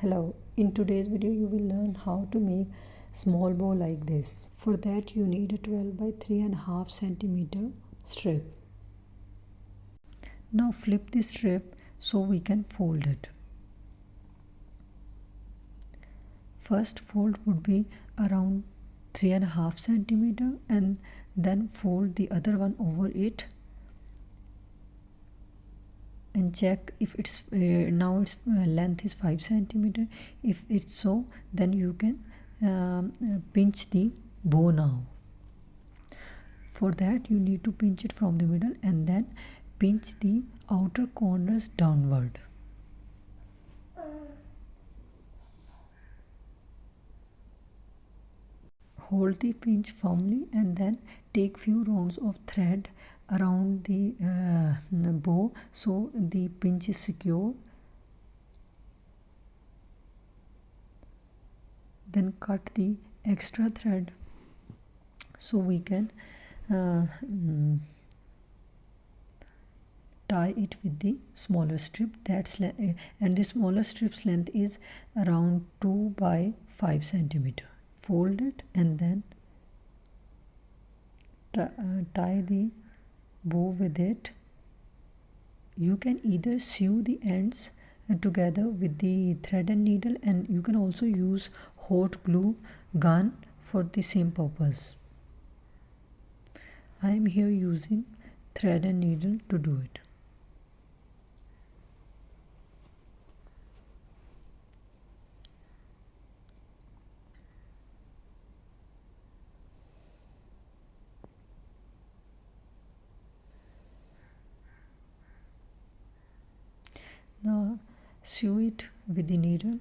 Hello, in today's video you will learn how to make small bow like this. For that you need a 12 by 3.5 centimeter strip. Now flip the strip so we can fold it. First fold would be around 3.5 centimeter and then fold the other one over it and check if its now its length is 5 centimeter. If it's so, then you can pinch the bow now. For that you need to pinch it from the middle and then pinch the outer corners downward. Hold the pinch firmly and then take few rounds of thread around the bow so the pinch is secure. Then cut the extra thread so we can tie it with the smaller strip. And the smaller strip's length is around 2 by 5 centimeter. Fold it and then tie the bow with it. You can either sew the ends together with the thread and needle, and you can also use hot glue gun for the same purpose. I am here using thread and needle to do it. Now sew it with the needle.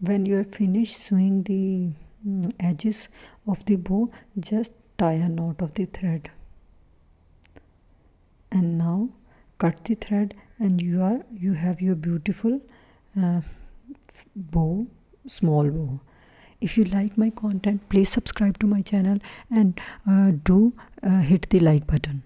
When you are finished sewing the edges of the bow, just tie a knot of the thread. And now cut the thread and you have your beautiful bow, small bow. If you like my content, please subscribe to my channel and do hit the like button.